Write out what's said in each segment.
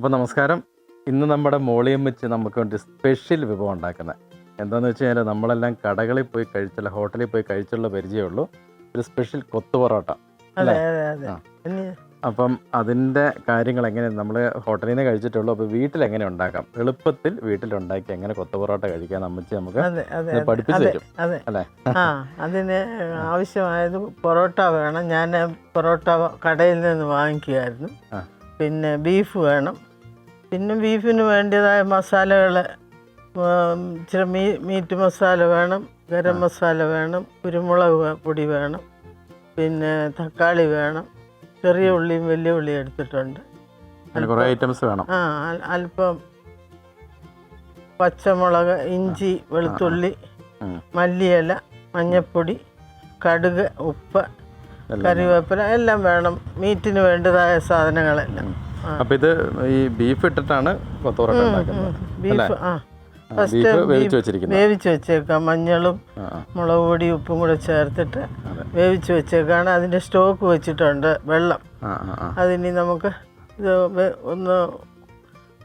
അപ്പോൾ നമസ്കാരം. ഇന്ന് നമ്മുടെ മോളിയം വെച്ച് നമുക്ക് വേണ്ടി സ്പെഷ്യൽ വിഭവം ഉണ്ടാക്കുന്നത് എന്താണെന്ന് വെച്ച് കഴിഞ്ഞാൽ നമ്മളെല്ലാം കടകളിൽ പോയി കഴിച്ചുള്ള ഹോട്ടലിൽ പോയി കഴിച്ചുള്ള പരിചയമുള്ളൂ. ഒരു സ്പെഷ്യൽ കൊത്തു പൊറോട്ട അല്ലേ? അപ്പം അതിൻ്റെ കാര്യങ്ങൾ എങ്ങനെ നമ്മൾ ഹോട്ടലിൽ നിന്ന് കഴിച്ചിട്ടുള്ളൂ. അപ്പോൾ വീട്ടിൽ എങ്ങനെ ഉണ്ടാക്കാം, എളുപ്പത്തിൽ വീട്ടിലുണ്ടാക്കി എങ്ങനെ കൊത്തു പൊറോട്ട കഴിക്കാൻ അമ്മച്ചി നമുക്ക് പഠിപ്പിച്ചു തരും അല്ലേ? അതിന് ആവശ്യമായത് പൊറോട്ട വേണം. ഞാൻ പൊറോട്ട കടയിൽ നിന്ന് വാങ്ങിക്കുമായിരുന്നു. പിന്നെ ബീഫ് വേണം. പിന്നെ ബീഫിന് വേണ്ടതായ മസാലകൾ ഇച്ചിരി മീറ്റ് മസാല വേണം, ഗരം മസാല വേണം, കുരുമുളക് പൊടി വേണം, പിന്നെ തക്കാളി വേണം, ചെറിയ ഉള്ളിയും വലിയ ഉള്ളിയും എടുത്തിട്ടുണ്ട്. ഐറ്റംസ് വേണം. അല്പം പച്ചമുളക്, ഇഞ്ചി, വെളുത്തുള്ളി, മല്ലിയില, മഞ്ഞൾപ്പൊടി, കടുക്, ഉപ്പ്, കറിവേപ്പില എല്ലാം വേണം. മീറ്റിന് വേണ്ടതായ സാധനങ്ങളെല്ലാം. അപ്പോൾ ഇത് ഈ ബീഫ് ഇട്ടിട്ടാണ് കൊത്തു പൊറോട്ട ഉണ്ടാക്കുന്നത്. ബീഫ് ഫസ്റ്റ് വേവിച്ച് വെച്ചേക്കാം. മഞ്ഞളും മുളക് പൊടി ഉപ്പും കൂടെ ചേർത്തിട്ട് വേവിച്ച് വെച്ചേക്കാണ്. അതിൻ്റെ സ്റ്റോക്ക് വെച്ചിട്ടുണ്ട് വെള്ളം. അതിനി നമുക്ക് ഇത് ഒന്ന്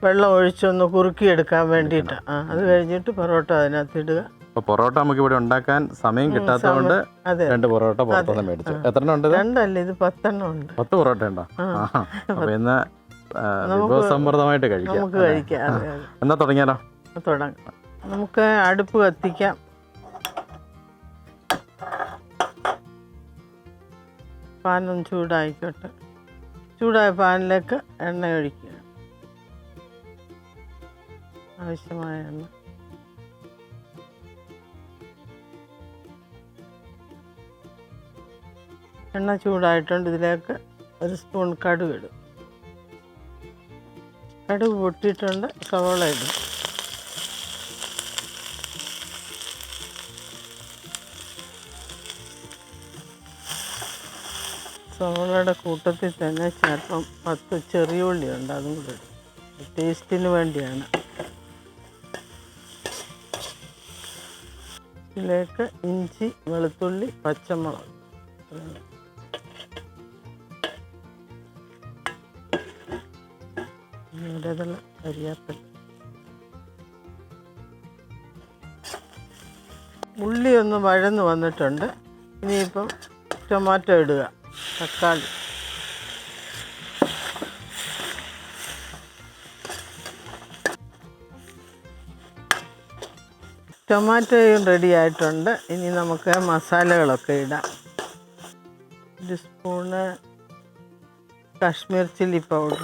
വെള്ളം ഒഴിച്ചൊന്ന് കുറുക്കിയെടുക്കാൻ വേണ്ടിയിട്ട് അത് കഴിഞ്ഞിട്ട് പൊറോട്ട അതിനകത്ത് ഇടുക. അപ്പോൾ പൊറോട്ട നമുക്ക് ഇവിടെ ഉണ്ടാക്കാൻ സമയം കിട്ടാത്തതുകൊണ്ട് 2 പൊറോട്ട പുറത്തുനിന്ന് മേടിച്ചു. എത്ര എണ്ണം ഉണ്ട്? 2 അല്ല, ഇത് 10 എണ്ണം ഉണ്ട്. 10 പൊറോട്ട ഉണ്ടോ? അപ്പോൾ ഇന്ന് വിഭവസമൃദ്ധമായിട്ട് കഴിക്കാം. എന്നാ തുടങ്ങിയാലോ? തുടങ്ങാം. നമുക്ക് അടുപ്പ് കത്തിക്കാം. പാനൊന്ന് ചൂടായിക്കോട്ടെ. ചൂടായ പാനിലേക്ക് എണ്ണ ഒഴിക്കുക. ആവശ്യമായ എണ്ണ. എണ്ണ ചൂടായിട്ടുണ്ട്. ഇതിലേക്ക് 1 സ്പൂൺ കടുക് ഇടും. കടുക് പൊട്ടിയിട്ടുണ്ട്. സവോള ഇടും. സവോളയുടെ കൂട്ടത്തിൽ തന്നെ ചിലപ്പം 10 ചെറിയ ഉള്ളിയുണ്ട്, അതും കൂടെ ഇടും. ടേസ്റ്റിന് വേണ്ടിയാണ്. ഇതിലേക്ക് ഇഞ്ചി, വെളുത്തുള്ളി, പച്ചമുളക്, കരിയാപ്പില. ഉള്ളി ഒന്ന് വഴന്ന് വന്നിട്ടുണ്ട്. ഇനിയിപ്പം ടൊമാറ്റോ ഇടുക, തക്കാളി, ടൊമാറ്റോയും റെഡി ആയിട്ടുണ്ട്. ഇനി നമുക്ക് മസാലകളൊക്കെ ഇടാം. 1 spoon Kashmir chilli powder,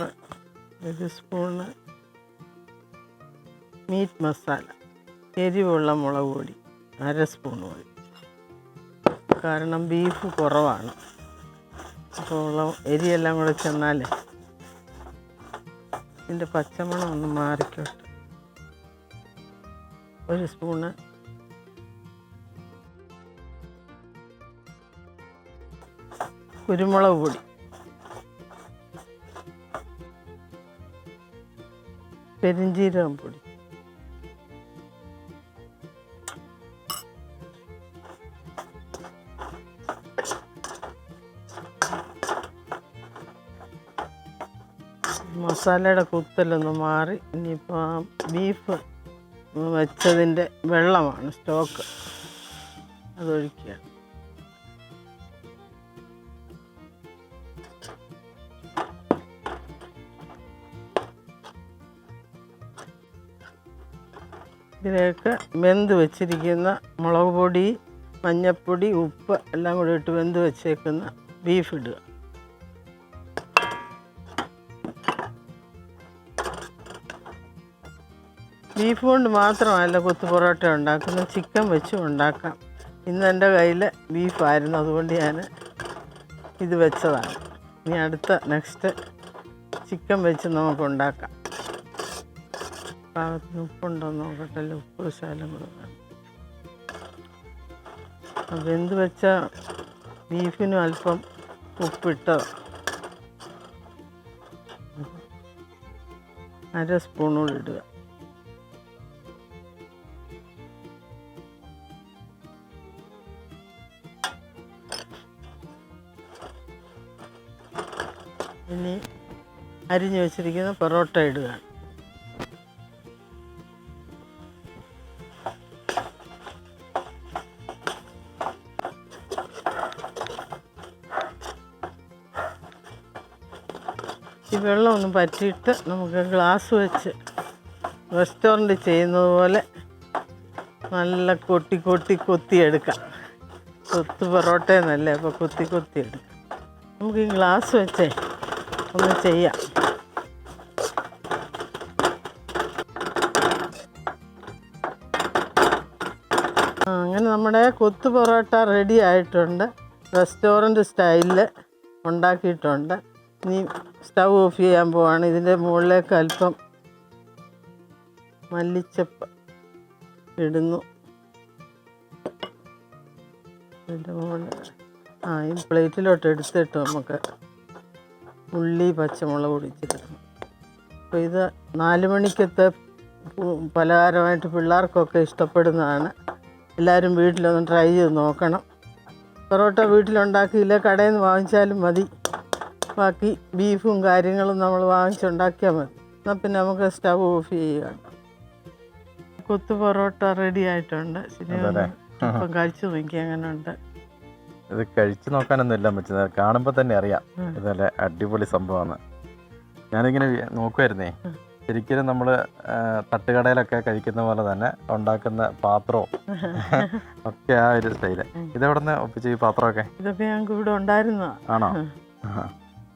1 spoon meat masala, എരിവുള്ള മുളക് പൊടി 1/2 സ്പൂൺ മതി. കാരണം ബീഫ് കുറവാണ്. അപ്പോൾ എരിയെല്ലാം കൂടെ ചെന്നാലേ ഇതിൻ്റെ പച്ചമണം ഒന്ന് മാറിക്കോട്ടെ. 1 സ്പൂണ് കുരുമുളക് പൊടി, പെരിഞ്ജീരകം പൊടി, മസാലയുടെ കുത്തലൊന്ന് മാറി. ഇനിയിപ്പോൾ ബീഫ് വെച്ചതിൻ്റെ വെള്ളമാണ് സ്റ്റോക്ക്, അതൊഴിക്കുക. ഇതിലേക്ക് വെന്ത് വെച്ചിരിക്കുന്ന മുളക് പൊടി, മഞ്ഞൾപ്പൊടി, ഉപ്പ് എല്ലാം കൂടി ഇട്ട് വെന്ത് വെച്ചേക്കുന്ന ബീഫ് ഇടുക. ബീഫ് കൊണ്ട് മാത്രമല്ല കൊത്തു പൊറോട്ട ഉണ്ടാക്കുന്നത്, ചിക്കൻ വെച്ചും ഉണ്ടാക്കാം. ഇന്ന് എൻ്റെ കയ്യിൽ ബീഫായിരുന്നു, അതുകൊണ്ട് ഞാൻ ഇത് വെച്ചതാണ്. ഇനി അടുത്ത നെക്സ്റ്റ് ചിക്കൻ വെച്ച് നമുക്ക് ഉണ്ടാക്കാം. പാകത്തിന് ഉപ്പുണ്ടോ നോക്കട്ടെ. ഉപ്പ് ശകലം കൂടെ വേണം. വെന്ത് വെച്ച ബീഫിനും അല്പം ഉപ്പിട്ട് 1/2 സ്പൂൺ കൂടി ഇടുക. ഇനി അരിഞ്ഞു വെച്ചിരിക്കുന്ന പൊറോട്ട ഇടുകയാണ്. ഈ വെള്ളം ഒന്ന് പറ്റിയിട്ട് നമുക്ക് ഗ്ലാസ് വെച്ച് റെസ്റ്റോറൻറ്റ് ചെയ്യുന്നത് പോലെ നല്ല കൊത്തിയെടുക്കാം. കൊത്ത് പൊറോട്ടയെന്നല്ലേ, അപ്പോൾ കൊത്തിയെടുക്കാം. നമുക്ക് ഈ ഗ്ലാസ് വെച്ചേ ഒന്ന് ചെയ്യാം. അങ്ങനെ നമ്മുടെ കൊത്തു പൊറോട്ട റെഡി ആയിട്ടുണ്ട്. റെസ്റ്റോറൻറ്റ് സ്റ്റൈലിൽ ഉണ്ടാക്കിയിട്ടുണ്ട്. ഇനി സ്റ്റൗ ഓഫ് ചെയ്യാൻ പോവാണ്. ഇതിൻ്റെ മുകളിലേക്ക് അല്പം മല്ലിച്ചപ്പ് ഇടുന്നു. ഇതിൻ്റെ മുകളിൽ ഈ പ്ലേറ്റിലോട്ട് എടുത്തിട്ട് നമുക്ക് ഉള്ളി പച്ചമുളക് പൊടിച്ചിടണം. അപ്പോൾ ഇത് 4 മണിക്കത്തെ പലഹാരമായിട്ട് പിള്ളേർക്കൊക്കെ ഇഷ്ടപ്പെടുന്നതാണ്. എല്ലാവരും വീട്ടിലൊന്ന് ട്രൈ ചെയ്ത് നോക്കണം. പൊറോട്ട വീട്ടിലുണ്ടാക്കിയില്ല, കടയിൽ നിന്ന് വാങ്ങിച്ചാലും മതി. ബാക്കി ബീഫും കാര്യങ്ങളും നമ്മൾ വാങ്ങിച്ചുണ്ടാക്കിയാൽ മതി. എന്നാൽ പിന്നെ നമുക്ക് സ്റ്റവ് ഓഫ് ചെയ്യുകയാണ്. കൊത്തു പൊറോട്ട റെഡി ആയിട്ടുണ്ട്. ശരി, ഇപ്പം കഴിച്ചു നോക്കി എങ്ങനെ ഉണ്ട്. ഇത് കഴിച്ചു നോക്കാനൊന്നുമില്ല പറ്റുന്നത്, കാണുമ്പോൾ തന്നെ അറിയാം ഇതല്ലേ അടിപൊളി സംഭവമാണ്. ഞാനിങ്ങനെ നോക്കുമായിരുന്നേ, ശരിക്കും നമ്മൾ തട്ടുകടയിലൊക്കെ കഴിക്കുന്ന പോലെ തന്നെ ഉണ്ടാക്കുന്ന പാത്രവും ഒക്കെ ആ ഒരു സ്റ്റൈല്. ഇതെവിടെ നിന്ന് ഒപ്പിച്ച് ഈ പാത്രമൊക്കെ? ഇതൊക്കെ ഞങ്ങൾക്ക് ഇവിടെ ഉണ്ടായിരുന്ന. ആണോ?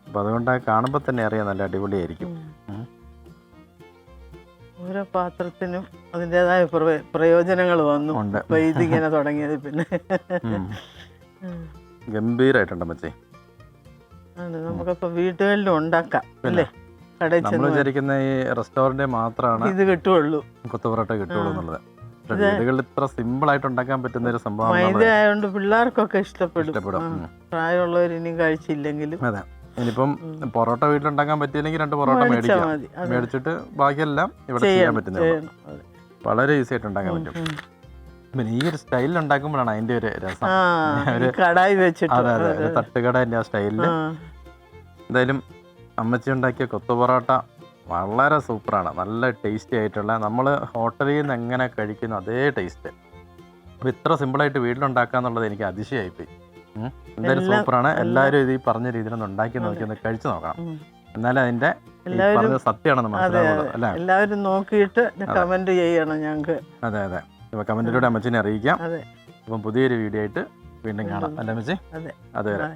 അപ്പം അതുകൊണ്ട് കാണുമ്പോൾ തന്നെ അറിയാം നല്ല അടിപൊളിയായിരിക്കും. ഓരോ പാത്രത്തിനും അതിൻ്റെതായ പ്രയോജനങ്ങൾ വന്നു. അപ്പോൾ ഇതിങ്ങനെ തുടങ്ങിയത് പിന്നെ ഗംഭീരമായിട്ടുണ്ട് മച്ചേ. നമുക്കപ്പോൾ വീടുകളിലും ഉണ്ടാക്കാം അല്ലേ? കടയിൽ നമ്മൾ വിചാരിക്കുന്ന ഈ റെസ്റ്റോറൻറ്റ് മാത്രമാണ് ഇത് കിട്ടുള്ളൂ, കൊത്തു പൊറോട്ട കിട്ടുള്ളൂ എന്നുള്ളത്. വീടുകളിൽ ഇത്ര സിമ്പിൾ ആയിട്ട് ഉണ്ടാക്കാൻ പറ്റുന്ന ഒരു സംഭവം. മൈദ ആയതുകൊണ്ട് പിള്ളേർക്കൊക്കെ ഇഷ്ടപ്പെടും. പ്രായമുള്ളവർ ഇനിയും കഴിച്ചില്ലെങ്കിലും. അതെ, ഇനിയിപ്പം പൊറോട്ട വീട്ടിലുണ്ടാക്കാൻ പറ്റിയില്ലെങ്കിൽ 2 പൊറോട്ട മേടിച്ചിട്ട് ബാക്കിയെല്ലാം ഇവിടെ ചെയ്യാൻ പറ്റുന്നത്. വളരെ ഈസി ആയിട്ട് ഉണ്ടാക്കാൻ പറ്റും. പിന്നെ ഈ ഒരു സ്റ്റൈലിൽ ഉണ്ടാക്കുമ്പോഴാണ് അതിന്റെ ഒരു രസം. കടായി വെച്ചിട്ട്, അതെ അതെ, ഒരു തട്ടുകട ആ സ്റ്റൈലില്. എന്തായാലും അമ്മച്ചി ഉണ്ടാക്കിയ കൊത്തു പൊറോട്ട വളരെ സൂപ്പറാണ്. നല്ല ടേസ്റ്റി ആയിട്ടുള്ള, നമ്മൾ ഹോട്ടലിൽ നിന്ന് എങ്ങനെ കഴിക്കുന്ന അതേ ടേസ്റ്റ്. അപ്പോൾ ഇത്ര സിമ്പിളായിട്ട് വീട്ടിലുണ്ടാക്കാന്നുള്ളത് എനിക്ക് അതിശയമായിപ്പോയി. എന്തായാലും സൂപ്പറാണ്. എല്ലാവരും ഇത് ഈ പറഞ്ഞ രീതിയിലൊന്ന് ഉണ്ടാക്കി നോക്കി ഒന്ന് കഴിച്ചു നോക്കണം. എന്നാലും അതിന്റെ സത്യമാണെന്ന് മനസ്സിലാവുള്ളൂ അല്ലേ? എല്ലാവരും നോക്കിയിട്ട് കമന്റ് ചെയ്യണം ഞങ്ങൾക്ക്. അതെ അതെ, കമന്റിലൂടെ അമ്മച്ചിനെ അറിയിക്കാം. അപ്പം പുതിയൊരു വീഡിയോ ആയിട്ട് വീണ്ടും കാണാം അല്ലേ അമ്മച്ചി? അതെ, അതുവരെ.